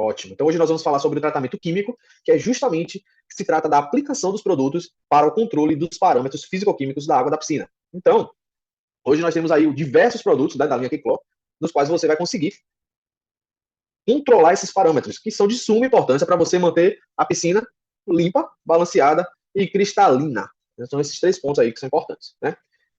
Ótimo. Então hoje nós vamos falar sobre o tratamento químico, que é justamente que se trata da aplicação dos produtos para o controle dos parâmetros físico-químicos da água da piscina. Então, hoje nós temos aí diversos produtos, né, da linha Kiclo, nos quais você vai conseguir controlar esses parâmetros, que são de suma importância para você manter a piscina limpa, balanceada e cristalina. São esses 3 pontos aí que são importantes, né?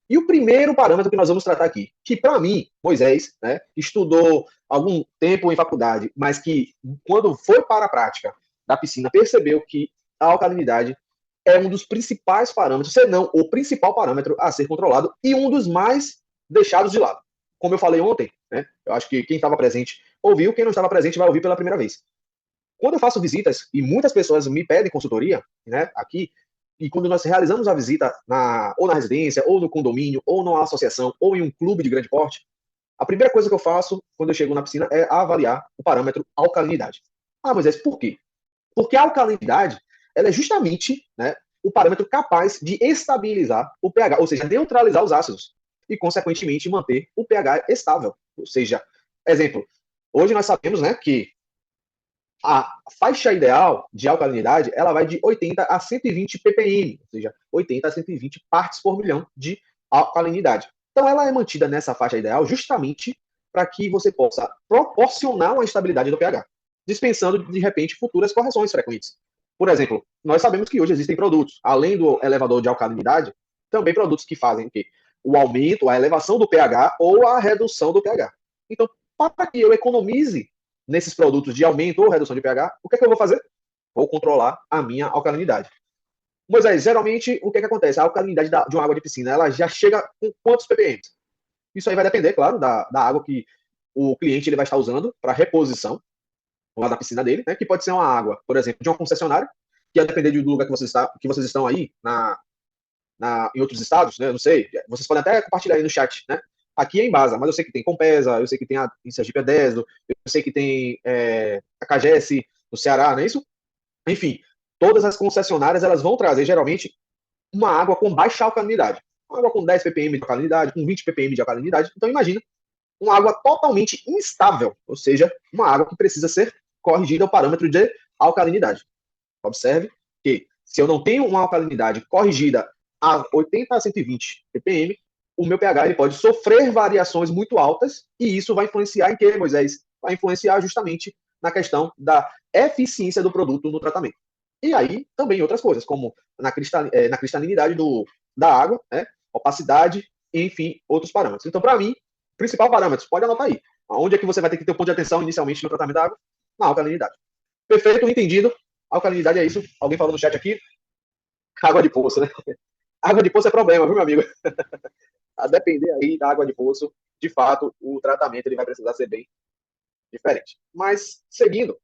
E o primeiro parâmetro que nós vamos tratar aqui, que para mim, Moisés, né, estudou algum tempo em faculdade, mas que quando foi para a prática da piscina, percebeu que a alcalinidade é um dos principais parâmetros, se não o principal parâmetro a ser controlado e um dos mais deixados de lado. Como eu falei ontem, né, eu acho que quem estava presente ouviu, quem não estava presente vai ouvir pela primeira vez. Quando eu faço visitas, e muitas pessoas me pedem consultoria, né, aqui, e quando nós realizamos a visita ou na residência, ou no condomínio, ou numa associação, ou em um clube de grande porte, a primeira coisa que eu faço quando eu chego na piscina é avaliar o parâmetro alcalinidade. Ah, Moisés, por quê? Porque a alcalinidade, ela é justamente, né, o parâmetro capaz de estabilizar o pH, ou seja, neutralizar os ácidos, e, consequentemente, manter o pH estável. Ou seja, exemplo, hoje nós sabemos, né, que a faixa ideal de alcalinidade, ela vai de 80 a 120 ppm, ou seja, 80 a 120 partes por milhão de alcalinidade. Então, ela é mantida nessa faixa ideal justamente para que você possa proporcionar uma estabilidade do pH, dispensando, de repente, futuras correções frequentes. Por exemplo, nós sabemos que hoje existem produtos, além do elevador de alcalinidade, também produtos que fazem o quê? O aumento, a elevação do pH ou a redução do pH. Então, para que eu economize nesses produtos de aumento ou redução de pH, o que é que eu vou fazer? Vou controlar a minha alcalinidade. Moisés, geralmente, o que é que acontece? A alcalinidade de uma água de piscina, ela já chega com quantos ppm? Isso aí vai depender, claro, da água que o cliente ele vai estar usando para reposição lá da piscina dele, né? Que pode ser uma água, por exemplo, de uma concessionária, que vai depender do lugar que vocês estão aí, em outros estados, né? Eu não sei, vocês podem até compartilhar aí no chat, né? Aqui é em Embasa, mas eu sei que tem Compesa, eu sei que tem em Sergipe a Deso, eu sei que tem a Cagesse no Ceará, não é isso? Enfim, todas as concessionárias elas vão trazer geralmente uma água com baixa alcalinidade. Uma água com 10 ppm de alcalinidade, com 20 ppm de alcalinidade. Então imagina uma água totalmente instável, ou seja, uma água que precisa ser corrigida ao parâmetro de alcalinidade. Observe que se eu não tenho uma alcalinidade corrigida a 80 a 120 ppm, o meu pH ele pode sofrer variações muito altas e isso vai influenciar em quê, Moisés? Vai influenciar justamente na questão da eficiência do produto no tratamento. E aí também outras coisas, como na cristalinidade da água, né? Opacidade, enfim, outros parâmetros. Então, para mim, principal parâmetro, pode anotar aí. Onde é que você vai ter que ter um ponto de atenção inicialmente no tratamento da água? Na alcalinidade. Perfeito, entendido. Alcalinidade é isso. Alguém falou no chat aqui. Água de poço, né? Água de poço é problema, viu, meu amigo? A depender aí da água de poço, de fato, o tratamento ele vai precisar ser bem diferente. Mas, seguindo,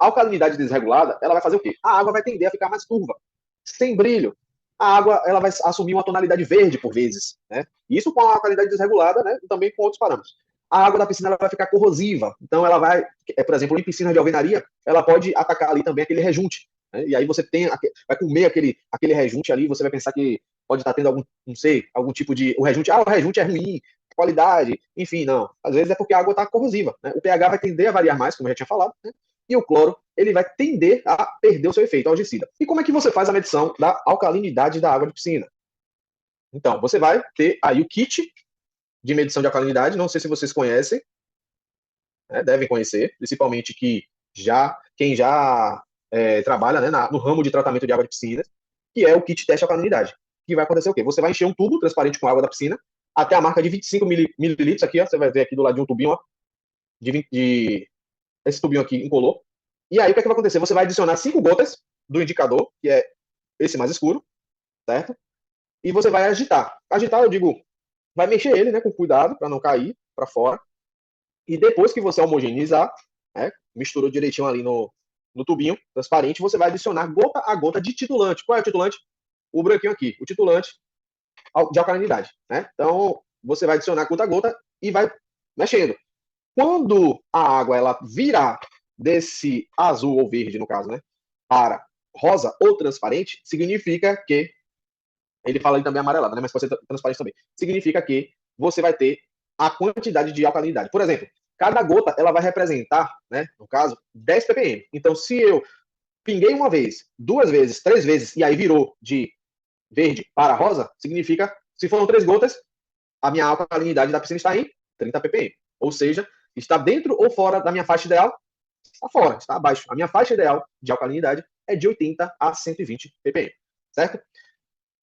alcalinidade desregulada, ela vai fazer o quê? A água vai tender a ficar mais turva, sem brilho. A água ela vai assumir uma tonalidade verde por vezes, né? Isso com a alcalinidade desregulada, né? E também com outros parâmetros. A água da piscina ela vai ficar corrosiva, então ela vai, por exemplo, em piscinas de alvenaria, ela pode atacar ali também aquele rejunte, né? E aí você vai comer aquele rejunte ali, você vai pensar que pode estar tendo algum, não sei, algum tipo de o rejunte é ruim, qualidade, enfim, não. Às vezes é porque a água está corrosiva, né? O pH vai tender a variar mais, como eu já tinha falado, né? E o cloro ele vai tender a perder o seu efeito algicida. E como é que você faz a medição da alcalinidade da água de piscina? Então, você vai ter aí o kit de medição de alcalinidade, não sei se vocês conhecem, né, devem conhecer, principalmente quem já trabalha, né, no ramo de tratamento de água de piscina, que é o kit teste alcalinidade. Que vai acontecer o quê? Você vai encher um tubo transparente com água da piscina, até a marca de 25 mililitros aqui, ó, você vai ver aqui do lado de um tubinho, ó, esse tubinho aqui incolor. E aí, o que, é que vai acontecer? Você vai adicionar 5 gotas do indicador, que é esse mais escuro, certo? E você vai agitar. Agitar, eu digo, vai mexer ele, né, com cuidado, para não cair para fora. E depois que você homogeneizar, né, misturou direitinho ali no tubinho transparente, você vai adicionar gota a gota de titulante. Qual é o titulante? O branquinho aqui, o titulante de alcalinidade, né? Então, você vai adicionar gota a gota e vai mexendo. Quando a água ela virar desse azul ou verde, no caso, né, para rosa ou transparente, significa que, ele fala aí também amarelada, né, mas pode ser transparente também, significa que você vai ter a quantidade de alcalinidade. Por exemplo, cada gota ela vai representar, né, no caso, 10 ppm. Então, se eu pinguei uma vez, duas vezes, três vezes, e aí virou de verde para rosa, significa, se foram 3 gotas, a minha alcalinidade da piscina está em 30 ppm. Ou seja, está dentro ou fora da minha faixa ideal? Está fora, está abaixo. A minha faixa ideal de alcalinidade é de 80 a 120 ppm, certo?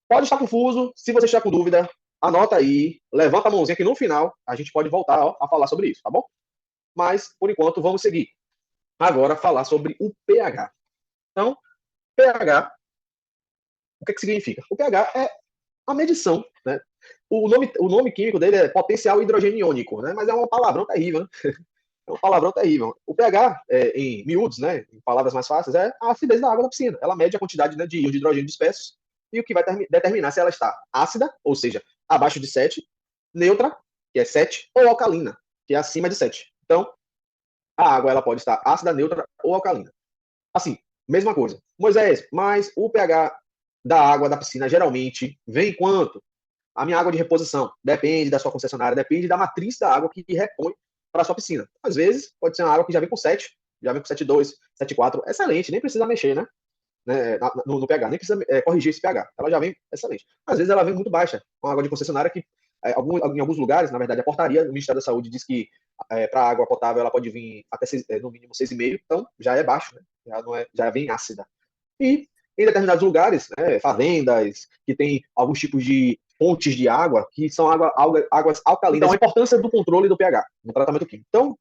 Pode estar confuso, se você está com dúvida, anota aí, levanta a mãozinha que no final a gente pode voltar a falar sobre isso, tá bom? Mas, por enquanto, vamos seguir. Agora, falar sobre o pH. Então, pH, o que significa? O pH é a medição, né? O nome químico dele é potencial hidrogênio iônico, né? Mas é um palavrão terrível, né? É um palavrão terrível. O pH, em miúdos, né, em palavras mais fáceis, é a acidez da água da piscina. Ela mede a quantidade, né, de íons de hidrogênio dispersos e o que vai determinar se ela está ácida, ou seja, abaixo de 7, neutra, que é 7, ou alcalina, que é acima de 7. Então, a água ela pode estar ácida, neutra ou alcalina. Assim, mesma coisa. Moisés, mas o pH da água da piscina geralmente vem quanto? A minha água de reposição depende da sua concessionária, depende da matriz da água que repõe para a sua piscina. Às vezes, pode ser uma água que já vem com 7, já vem com 7,2, 7,4, excelente, nem precisa mexer, né, no pH, nem precisa corrigir esse pH, ela já vem excelente. Às vezes ela vem muito baixa, uma água de concessionária que, em alguns lugares, na verdade, a portaria do Ministério da Saúde diz que para a água potável ela pode vir até no mínimo 6,5, então já é baixo, né, já vem ácida. E em determinados lugares, né, fazendas, que tem alguns tipos de fontes de água, que são águas alcalinas. Então, a importância do controle do pH no tratamento químico. Então,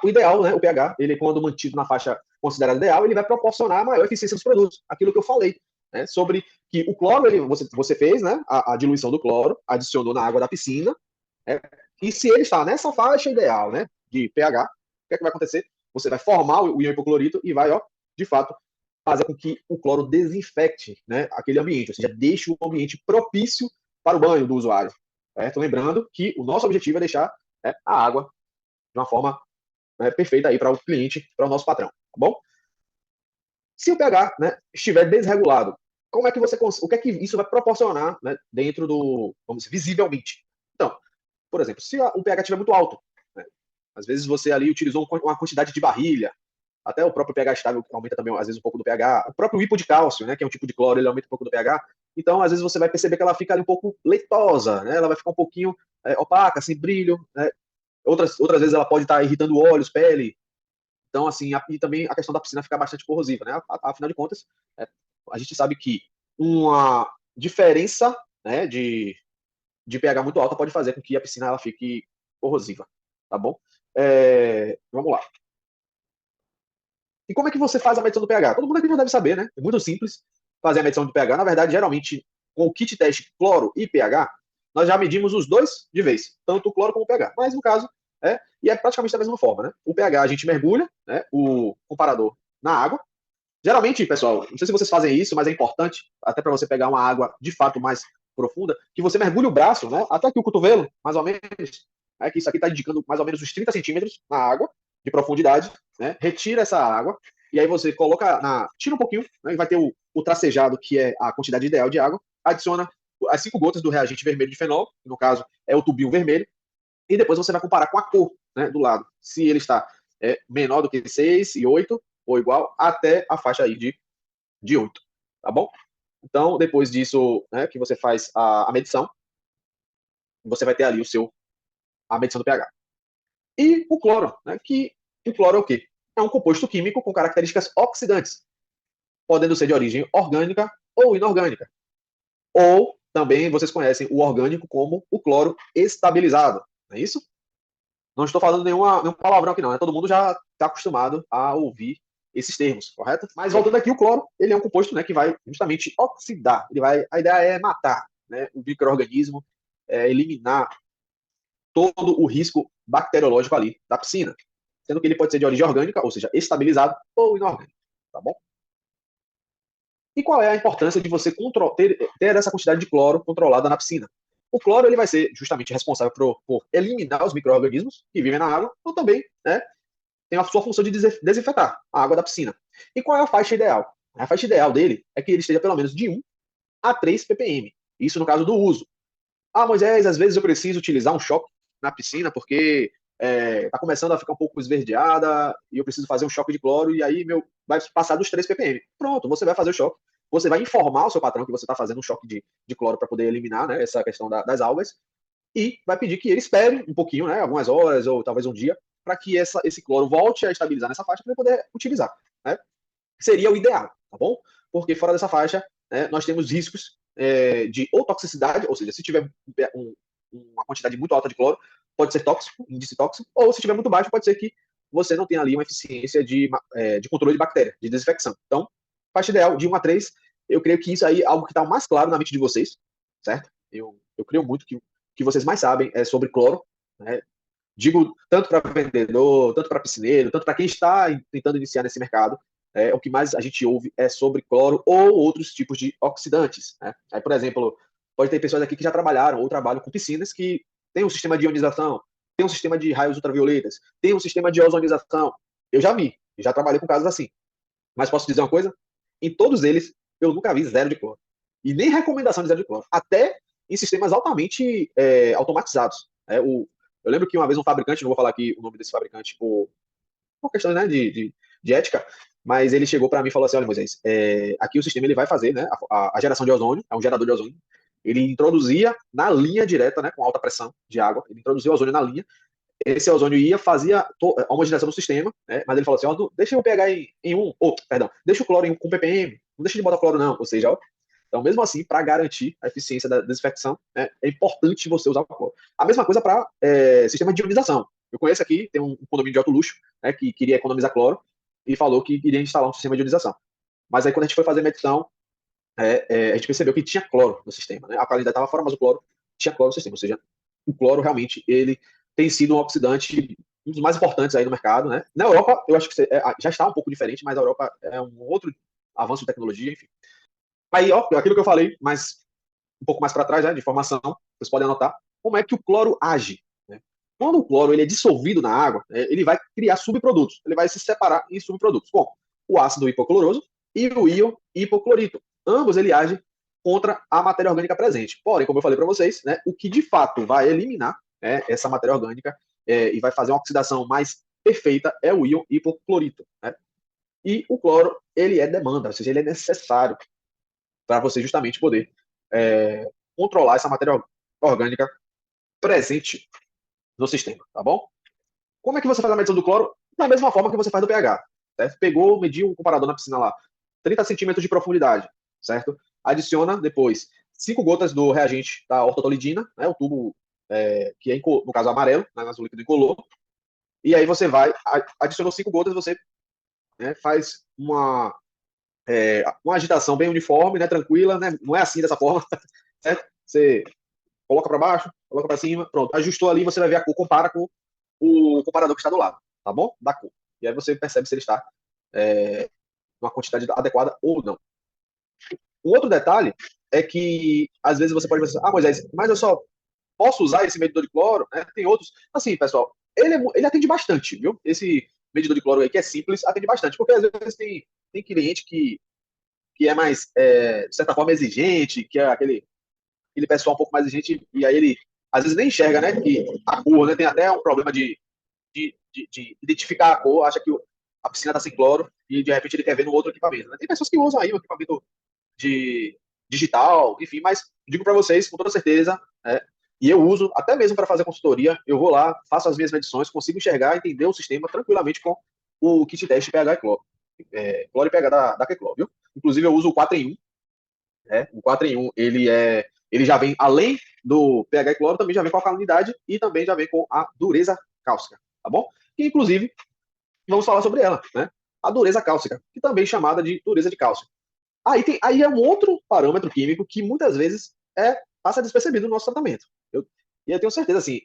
o ideal, né, o pH, ele quando mantido na faixa considerada ideal, ele vai proporcionar a maior eficiência dos produtos. Aquilo que eu falei, né, sobre que o cloro, você fez, né, a diluição do cloro, adicionou na água da piscina, né, e se ele está nessa faixa ideal, né, de pH, o que é que vai acontecer? Você vai formar o íon hipoclorito e vai, ó, de fato, fazer com que o cloro desinfecte, né, aquele ambiente, ou seja, deixe o ambiente propício para o banho do usuário. Certo? Lembrando que o nosso objetivo é deixar, né, a água de uma forma, né, perfeita aí para o cliente, para o nosso patrão, tá bom? Se o pH, né, estiver desregulado, como é que o que é que isso vai proporcionar, né, dentro do, vamos dizer, visivelmente? Então, por exemplo, se o pH estiver muito alto, né, às vezes você ali utilizou uma quantidade de barrilha, até o próprio pH estável aumenta também, às vezes, um pouco do pH. O próprio hipo de cálcio, né, que é um tipo de cloro, ele aumenta um pouco do pH. Então, às vezes, você vai perceber que ela fica ali um pouco leitosa, né? Ela vai ficar um pouquinho opaca, sem brilho, né? Outras vezes ela pode estar irritando olhos, pele. Então, assim, e também a questão da piscina fica bastante corrosiva, né? Afinal de contas, a gente sabe que uma diferença, né, de pH muito alta pode fazer com que a piscina ela fique corrosiva, tá bom? Vamos lá. E como é que você faz a medição do pH? Todo mundo aqui já deve saber, né? É muito simples fazer a medição do pH. Na verdade, geralmente, com o kit teste cloro e pH, nós já medimos os dois de vez, tanto o cloro como o pH. Mas, no caso, e é praticamente da mesma forma, né? O pH a gente mergulha, né, o comparador na água. Geralmente, pessoal, não sei se vocês fazem isso, mas é importante, até para você pegar uma água de fato mais profunda, que você mergulhe o braço, né, até aqui o cotovelo, mais ou menos, que isso aqui está indicando mais ou menos uns 30 centímetros na água de profundidade, né, retira essa água, e aí você coloca tira um pouquinho, né, e vai ter o tracejado, que é a quantidade ideal de água, adiciona as 5 gotas do reagente vermelho de fenol, que no caso é o tubinho vermelho, e depois você vai comparar com a cor, né, do lado, se ele está menor do que 6 e 8, ou igual, até a faixa aí de 8, tá bom? Então, depois disso, né, que você faz a medição, você vai ter ali a medição do pH. E o cloro, né, que o cloro é o quê? É um composto químico com características oxidantes, podendo ser de origem orgânica ou inorgânica. Ou também vocês conhecem o orgânico como o cloro estabilizado, não é isso? Não estou falando nenhum palavrão aqui não, né? Todo mundo já está acostumado a ouvir esses termos, correto? Mas voltando aqui, o cloro, ele é um composto, né, que vai justamente oxidar. A ideia é matar, né, o micro-organismo, eliminar todo o risco bacteriológico ali da piscina. Sendo que ele pode ser de origem orgânica, ou seja, estabilizado, ou inorgânico, tá bom? E qual é a importância de você ter essa quantidade de cloro controlada na piscina? O cloro ele vai ser justamente responsável por eliminar os micro-organismos que vivem na água, ou também, né, tem a sua função de desinfetar a água da piscina. E qual é a faixa ideal? A faixa ideal dele é que ele esteja pelo menos de 1 a 3 ppm. Isso no caso do uso. Ah, Moisés, às vezes eu preciso utilizar um choque na piscina porque tá começando a ficar um pouco esverdeada e eu preciso fazer um choque de cloro e aí vai passar dos 3 ppm. Pronto, você vai fazer o choque. Você vai informar o seu patrão que você está fazendo um choque de cloro para poder eliminar, né, essa questão das algas e vai pedir que ele espere um pouquinho, né, algumas horas ou talvez um dia, para que esse cloro volte a estabilizar nessa faixa para poder utilizar. Né? Seria o ideal, tá bom? Porque fora dessa faixa, né, nós temos riscos de ou toxicidade, ou seja, se tiver uma quantidade muito alta de cloro, pode ser tóxico, índice tóxico, ou se tiver muito baixo, pode ser que você não tenha ali uma eficiência de controle de bactéria, de desinfecção. Então, faixa ideal de 1 a 3, eu creio que isso aí é algo que está mais claro na mente de vocês, certo? Eu creio muito que vocês mais sabem é sobre cloro, né? Digo tanto para vendedor, tanto para piscineiro, tanto para quem está tentando iniciar nesse mercado, o que mais a gente ouve é sobre cloro ou outros tipos de oxidantes. Né? Aí, por exemplo, pode ter pessoas aqui que já trabalharam ou trabalham com piscinas que tem um sistema de ionização, tem um sistema de raios ultravioletas, tem um sistema de ozonização. Eu já trabalhei com casos assim. Mas posso dizer uma coisa? Em todos eles, eu nunca vi zero de cloro. E nem recomendação de zero de cloro. Até em sistemas altamente automatizados. Eu lembro que uma vez um fabricante, não vou falar aqui o nome desse fabricante por questão, né, de ética, mas ele chegou para mim e falou assim: olha, Moisés, aqui o sistema ele vai fazer, né, a geração de ozônio, é um gerador de ozônio. Ele introduzia na linha direta, né, com alta pressão de água, ele introduzia o ozônio na linha. Esse ozônio fazia a homogenização do sistema, né, mas ele falou assim: ó, deixa o pH em 1, perdão, deixa o cloro com ppm, não deixa de botar cloro não, ou seja, ó, então, mesmo assim, para garantir a eficiência da desinfecção, né, é importante você usar o cloro. A mesma coisa para sistema de ionização. Eu conheço aqui, tem um condomínio de alto luxo, né, que queria economizar cloro e falou que iria instalar um sistema de ionização. Mas aí, quando a gente foi fazer a medição, a gente percebeu que tinha cloro no sistema. Né? A qualidade estava fora, mas o cloro tinha cloro no sistema. Ou seja, o cloro realmente ele tem sido um oxidante um dos mais importantes aí no mercado. Né? Na Europa, eu acho que já está um pouco diferente, mas a Europa é um outro avanço de tecnologia, enfim. Aí, ó, aquilo que eu falei, mas um pouco mais para trás, né, de informação, vocês podem anotar, como é que o cloro age. Né? Quando o cloro ele é dissolvido na água, ele vai criar subprodutos, ele vai se separar em subprodutos, como o ácido hipocloroso e o íon hipoclorito. Ambos ele agem contra a matéria orgânica presente. Porém, como eu falei para vocês, né, o que de fato vai eliminar essa matéria orgânica e vai fazer uma oxidação mais perfeita é o íon hipoclorito. Né? E o cloro, ele é demanda, ou seja, ele é necessário para você justamente poder controlar essa matéria orgânica presente no sistema, tá bom? Como é que você faz a medição do cloro? Da mesma forma que você faz do pH. Certo? Pegou, mediu um comparador na piscina lá, 30 centímetros de profundidade, certo? Adiciona depois 5 gotas do reagente da ortotolidina, né, o tubo que é, no caso, amarelo, né, o líquido incolor, e aí você vai, adicionou 5 gotas, você faz uma agitação bem uniforme, né, tranquila, né, não é assim dessa forma, certo? Você coloca para baixo, coloca para cima, pronto, ajustou ali, você vai ver a cor, compara com o comparador que está do lado, tá bom? Da cor. E aí você percebe se ele está numa quantidade adequada ou não. Um outro detalhe é que, às vezes, você pode pensar, Moisés, mas eu só posso usar esse medidor de cloro, né? Tem outros. Assim, pessoal, ele atende bastante, viu? Esse medidor de cloro aí, que é simples, atende bastante, porque às vezes tem cliente que é mais, de certa forma, exigente, que é aquele pessoal um pouco mais exigente, e aí ele, às vezes, nem enxerga, né? Que a cor, né? Tem até um problema de identificar a cor, acha que a piscina está sem cloro, e de repente ele quer ver no outro equipamento. Né? Tem pessoas que usam aí um equipamento de digital, enfim, mas digo para vocês com toda certeza, e eu uso até mesmo para fazer consultoria, eu vou lá, faço as minhas medições, consigo enxergar, entender o sistema tranquilamente com o kit teste pH e cloro. Cloro e pH da Keclor, viu? Inclusive eu uso o 4 em 1, o 4 em 1, ele já vem, além do pH e cloro, também já vem com a alcalinidade e também já vem com a dureza cáustica, tá bom? E, inclusive, vamos falar sobre ela, né? A dureza cáustica, que também é chamada de dureza de cálcio. Aí é um outro parâmetro químico que muitas vezes passa despercebido no nosso tratamento. E eu tenho certeza, assim,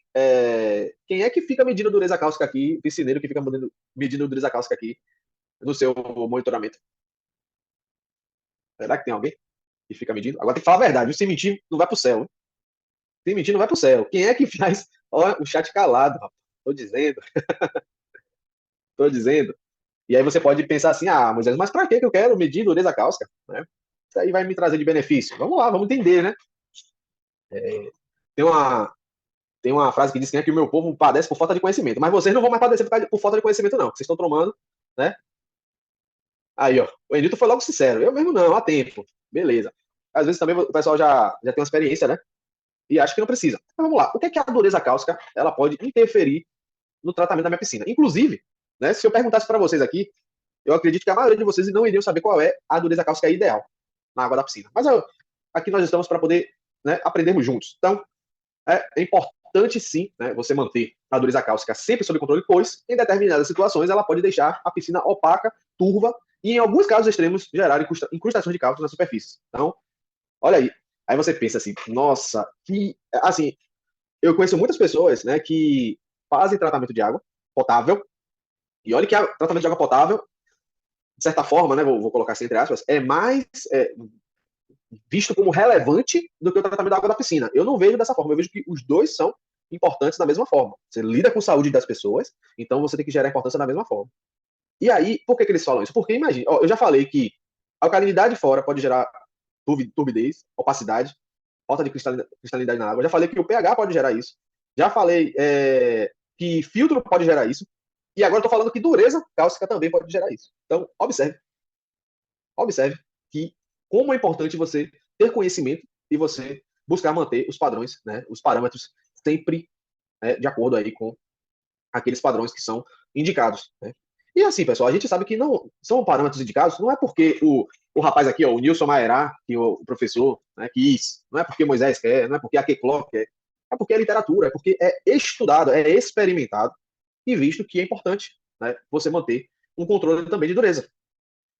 quem é que fica medindo a dureza cáustica aqui, piscineiro que fica medindo a dureza cáustica aqui no seu monitoramento? Será que tem alguém que fica medindo? Agora tem que falar a verdade, se mentir, não vai pro céu. Hein? Se mentir, não vai pro céu. Quem é que faz? Olha, o chat calado, rapaz. Tô dizendo, tô dizendo. E aí você pode pensar assim, Moisés, mas para que eu quero medir dureza cáustica? Né? Isso aí vai me trazer de benefício. Vamos lá, vamos entender, né? Tem Tem uma frase que diz que, né, que o meu povo padece por falta de conhecimento, mas vocês não vão mais padecer por falta de conhecimento, não. Vocês estão tomando, né? Aí, ó, o Enilton foi logo sincero. Eu mesmo não, há tempo. Beleza. Às vezes também o pessoal já tem uma experiência, né? E acha que não precisa. Mas vamos lá. O que é que a dureza cáustica ela pode interferir no tratamento da minha piscina? Inclusive, né, se eu perguntasse para vocês aqui, eu acredito que a maioria de vocês não iriam saber qual é a dureza cáustica ideal na água da piscina. Mas aqui nós estamos para poder, né, aprendermos juntos. Então, é importante sim, né, você manter a dureza cáustica sempre sob controle, pois em determinadas situações ela pode deixar a piscina opaca, turva e em alguns casos extremos gerar incrustações de cálcio na superfície. Então, olha aí. Aí você pensa assim, nossa, que assim, eu conheço muitas pessoas, né, que fazem tratamento de água potável. E olha que tratamento de água potável, de certa forma, né, vou colocar assim entre aspas, é mais visto como relevante do que o tratamento da água da piscina. Eu não vejo dessa forma, eu vejo que os dois são importantes da mesma forma. Você lida com a saúde das pessoas, então você tem que gerar importância da mesma forma. E aí, por que eles falam isso? Porque imagina, eu já falei que a alcalinidade fora pode gerar turbidez, opacidade, falta de cristalinidade na água. Já falei que o pH pode gerar isso. Já falei que filtro pode gerar isso. E agora estou falando que dureza cáustica também pode gerar isso. Então, observe que como é importante você ter conhecimento e você buscar manter os padrões, né, os parâmetros sempre de acordo aí com aqueles padrões que são indicados. Né? E assim, pessoal, a gente sabe que não são parâmetros indicados, não é porque o rapaz aqui, ó, o Nilson Maerá, que o professor né, quis, não é porque Moisés quer, não é porque a Kekló quer, é porque é literatura, é porque é estudado, é experimentado e visto que é importante né, você manter um controle também de dureza.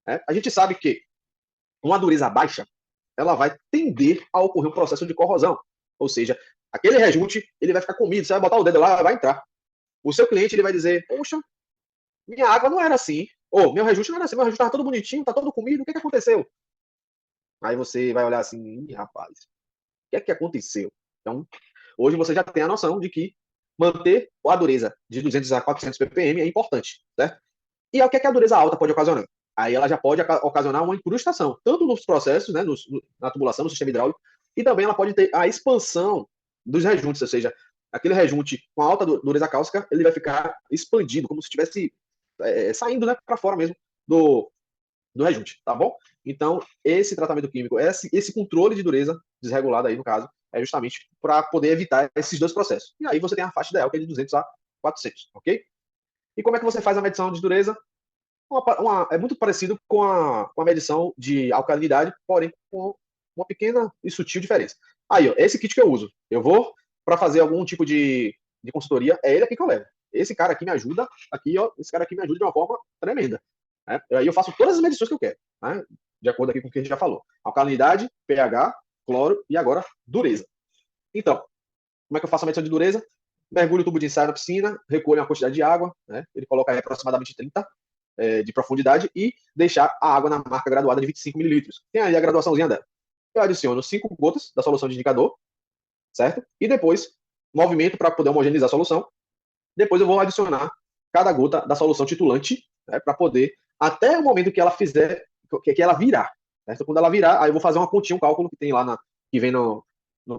Né? A gente sabe que uma dureza baixa, ela vai tender a ocorrer um processo de corrosão, ou seja, aquele rejunte, ele vai ficar comido, você vai botar o dedo lá, vai entrar. O seu cliente, ele vai dizer, poxa, minha água não era assim. Ou, meu reajuste não era assim, meu reajuste estava todo bonitinho, tá todo comido, o que aconteceu? Aí você vai olhar assim, rapaz, o que aconteceu? Então, hoje você já tem a noção de que manter a dureza de 200 a 400 ppm é importante, certo? E o que a dureza alta pode ocasionar? Aí ela já pode ocasionar uma incrustação, tanto nos processos, né, na tubulação, no sistema hidráulico, e também ela pode ter a expansão dos rejuntes, ou seja, aquele rejunte com alta dureza cáustica, ele vai ficar expandido, como se estivesse saindo né, para fora mesmo do rejunte, tá bom? Então, esse tratamento químico, esse controle de dureza desregulado aí, no caso, é justamente para poder evitar esses dois processos. E aí você tem a faixa ideal, que é de 200 a 400, ok? E como é que você faz a medição de dureza? É muito parecido com a medição de alcalinidade, porém com uma pequena e sutil diferença. Aí, ó, esse kit que eu uso, eu vou para fazer algum tipo de consultoria, é ele aqui que eu levo. Esse cara aqui me ajuda, aqui, ó, esse cara aqui me ajuda de uma forma tremenda. Né? Aí eu faço todas as medições que eu quero, né? De acordo aqui com o que a gente já falou. Alcalinidade, pH, cloro e agora dureza. Então, como é que eu faço a medição de dureza? Mergulho o tubo de ensaio na piscina, recolho uma quantidade de água, né? Ele coloca aí aproximadamente 30 de profundidade e deixar a água na marca graduada de 25 mililitros. Tem aí a graduaçãozinha dela. Eu adiciono 5 gotas da solução de indicador, certo? E depois, movimento para poder homogeneizar a solução. Depois eu vou adicionar cada gota da solução titulante, né, para poder, até o momento que ela fizer, que ela virar. Certo? Quando ela virar, aí eu vou fazer uma continha, um cálculo que tem lá, que vem no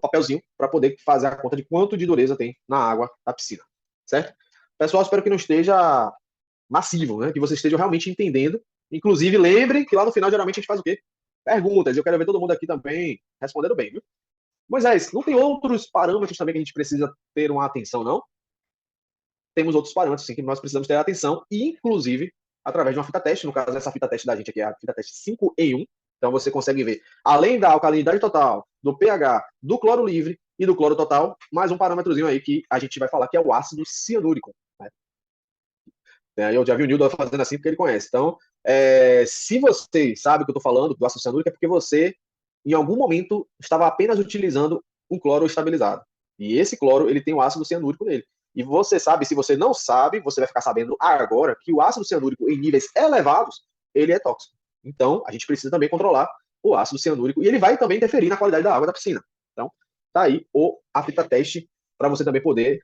papelzinho, para poder fazer a conta de quanto de dureza tem na água da piscina. Certo? Pessoal, espero que não esteja massivo, né? Que vocês estejam realmente entendendo. Inclusive, lembrem que lá no final, geralmente, a gente faz o quê? Perguntas. Eu quero ver todo mundo aqui também respondendo bem, viu? Moisés, não tem outros parâmetros também que a gente precisa ter uma atenção, não? Temos outros parâmetros, sim, que nós precisamos ter atenção, e, inclusive, através de uma fita teste, no caso, essa fita teste da gente aqui é a fita teste 5 em 1, então você consegue ver, além da alcalinidade total, do pH, do cloro livre e do cloro total, mais um parâmetrozinho aí que a gente vai falar que é o ácido cianúrico. Né? Eu já vi o Nildo fazendo assim porque ele conhece. Então, se você sabe o que eu estou falando do ácido cianúrico, é porque você, em algum momento, estava apenas utilizando um cloro estabilizado. E esse cloro, ele tem o ácido cianúrico nele. E você sabe, se você não sabe, você vai ficar sabendo agora que o ácido cianúrico em níveis elevados, ele é tóxico. Então, a gente precisa também controlar o ácido cianúrico e ele vai também interferir na qualidade da água da piscina. Então, tá aí a fita teste para você também poder